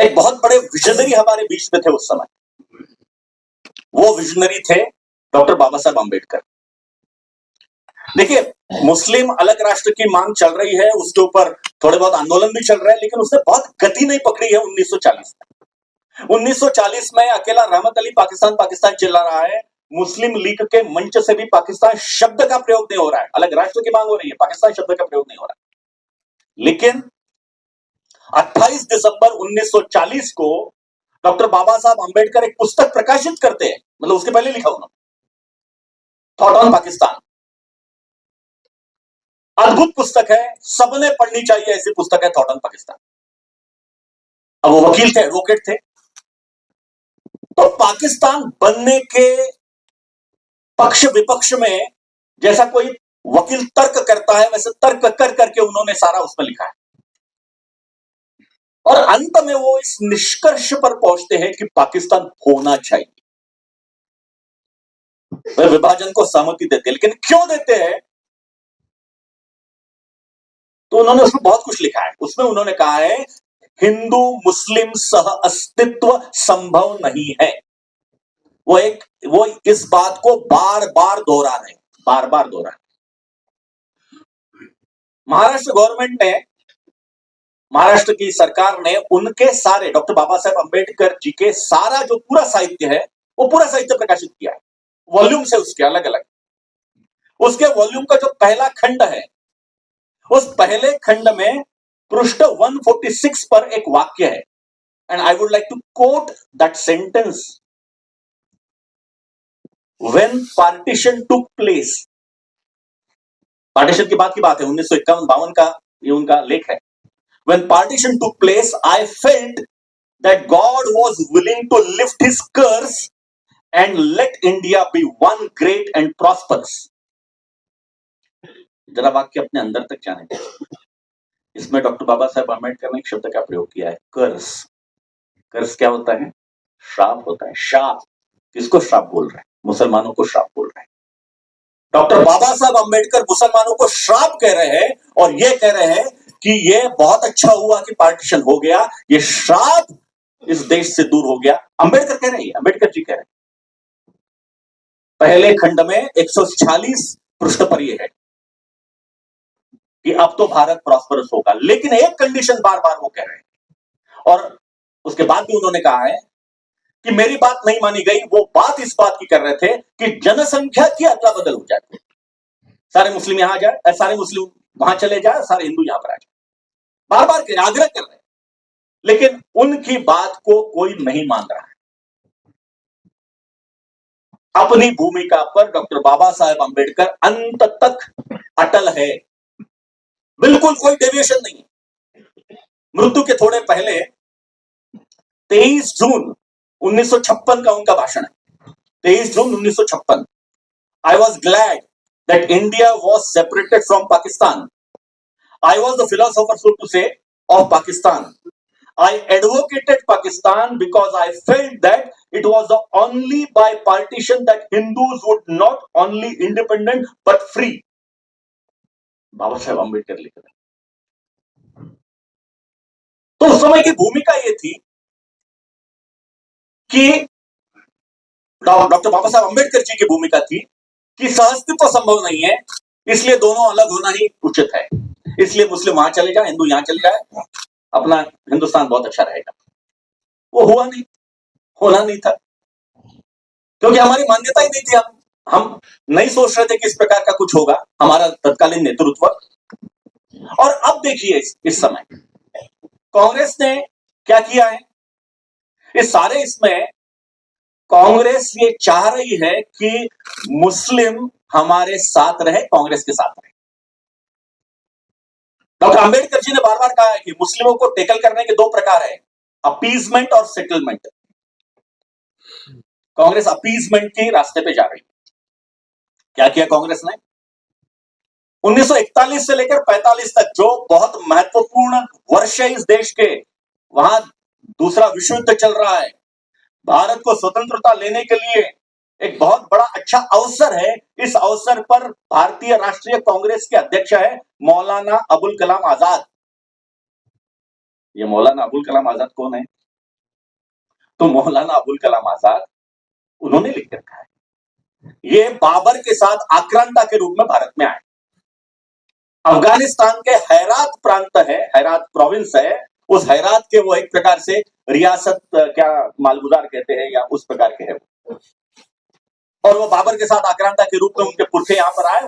एक बहुत बड़े विजनरी हमारे बीच में थे उस समय। वो विजनरी थे डॉक्टर बाबा साहब आंबेडकर। देखिए, मुस्लिम अलग राष्ट्र की मांग चल रही है, उसके ऊपर थोड़े बहुत आंदोलन भी चल रहे हैं, लेकिन उसने बहुत गति नहीं पकड़ी है 1940 में। 1940 में अकेला रहमत अली पाकिस्तान पाकिस्तान चिल्ला रहा है, मुस्लिम लीग के मंच से भी पाकिस्तान शब्द का प्रयोग नहीं हो रहा है। अलग राष्ट्र की मांग हो रही है, पाकिस्तान शब्द का प्रयोग नहीं हो रहा है। लेकिन 28 दिसंबर 1940 को डॉक्टर बाबा साहब आंबेडकर एक पुस्तक प्रकाशित करते हैं, मतलब उसके पहले लिखा उन्होंने, थॉट ऑन पाकिस्तान। अद्भुत पुस्तक है, सबने पढ़नी चाहिए ऐसी पुस्तक है थॉट ऑन पाकिस्तान। अब वो वकील थे, एडवोकेट थे, तो पाकिस्तान बनने के पक्ष विपक्ष में जैसा कोई वकील तर्क करता है, वैसे तर्क कर करके उन्होंने सारा उसमें लिखा है। और अंत में वो इस निष्कर्ष पर पहुंचते हैं कि पाकिस्तान होना चाहिए। वे विभाजन को सहमति देते हैं, लेकिन क्यों देते हैं? तो उन्होंने उसमें बहुत कुछ लिखा है। उसमें उन्होंने कहा है, हिंदू मुस्लिम सह अस्तित्व संभव नहीं है। वो इस बात को बार बार दोहरा रहे, बार बार दोहरा रहे। महाराष्ट्र गवर्नमेंट ने, महाराष्ट्र की सरकार ने उनके सारे डॉक्टर बाबा साहेब अंबेडकर जी के सारा जो पूरा साहित्य है, वो पूरा साहित्य प्रकाशित किया है, वॉल्यूम से उसके अलग अलग। उसके वॉल्यूम का जो पहला खंड है, उस पहले खंड में पृष्ठ 146 पर एक वाक्य है, and I would like to quote that sentence. When partition took place, partition की बात है, 1951-52 का ये उनका लेख है। When partition took place, I felt that God was willing to lift his curse and let India be one great and prosperous. जरा वाक्य अपने अंदर तक जाने दें। इसमें डॉक्टर बाबा साहेब आंबेडकर ने एक शब्द का प्रयोग किया है, कर्स। कर्स क्या होता है? श्राप होता है। श्राप, किसको श्राप बोल रहे हैं? मुसलमानों को श्राप बोल रहे हैं। डॉक्टर बाबा साहब आंबेडकर मुसलमानों को श्राप कह रहे हैं, और ये कह रहे हैं कि ये बहुत अच्छा हुआ कि पार्टीशन हो गया, ये श्राप इस देश से दूर हो गया। अंबेडकर कह रहे हैं, अंबेडकर जी कह रहे हैं। पहले खंड में 146 पृष्ठ पर यह है कि अब तो भारत प्रॉस्परस होगा, लेकिन एक कंडीशन बार बार वो कह रहे हैं। और उसके बाद भी उन्होंने कहा है कि मेरी बात नहीं मानी गई। वो बात इस बात की कर रहे थे कि जनसंख्या की अदला बदल हो जाती है, सारे मुस्लिम यहां जाए, सारे मुस्लिम वहां चले जाए, सारे हिंदू यहां पर आ जाए, बार बार आग्रह कर रहे हैं। लेकिन उनकी बात को कोई नहीं मान रहा है। अपनी भूमिका पर डॉक्टर बाबा साहेब आंबेडकर अंत तक अटल है, बिल्कुल कोई डेविएशन नहीं। मृत्यु के थोड़े पहले 23 जून 1956 का उनका भाषण है। 23 जून 1956, I was glad that India was separated from Pakistan. I was the philosopher, so to say, of Pakistan. I advocated Pakistan because I felt that it was the only by partition that Hindus would not only independent but free. Baba Saheb Ambedkar लिख रहे। तो उस समय की भूमिका ये थी कि डॉक्टर बाबा साहेब आंबेडकर जी की भूमिका थी कि सहअस्तित्व संभव नहीं है, इसलिए दोनों अलग होना ही उचित है। इसलिए मुस्लिम वहां चले जाए, हिंदू यहां चले जाए, अपना हिंदुस्तान बहुत अच्छा रहेगा। वो हुआ नहीं, होना नहीं था, क्योंकि हमारी मान्यता ही नहीं थी। हम नहीं सोच रहे थे कि इस प्रकार का कुछ होगा, हमारा तत्कालीन नेतृत्व। और अब देखिए इस समय कांग्रेस ने क्या किया है। इस सारे इसमें कांग्रेस ये चाह रही है कि मुस्लिम हमारे साथ रहे, कांग्रेस के साथ रहे। डॉक्टर अंबेडकर जी ने बार बार कहा है कि मुस्लिमों को टेकल करने के दो प्रकार है, अपीजमेंट और सेटलमेंट। कांग्रेस अपीजमेंट के रास्ते पे जा रही है। क्या किया कांग्रेस ने? 1941 से लेकर 45 तक जो बहुत महत्वपूर्ण वर्ष है इस देश के, वहां दूसरा विश्व युद्ध चल रहा है, भारत को स्वतंत्रता लेने के लिए एक बहुत बड़ा अच्छा अवसर है। इस अवसर पर भारतीय राष्ट्रीय कांग्रेस के अध्यक्ष है मौलाना अबुल कलाम आजाद। ये मौलाना अबुल कलाम आजाद कौन है? तो मौलाना अबुल कलाम आजाद उन्होंने लिख के रखा है। ये बाबर के साथ आक्रांता के रूप में भारत में आए। अफगानिस्तान के हैरात प्रांत है, हैरात प्रोविंस है, उस हैरात के वो एक प्रकार से रियासत क्या मालगुजार कहते हैं या उस प्रकार के है, और वो बाबर के साथ आक्रांता के रूप में उनके पुरखे यहां पर आए।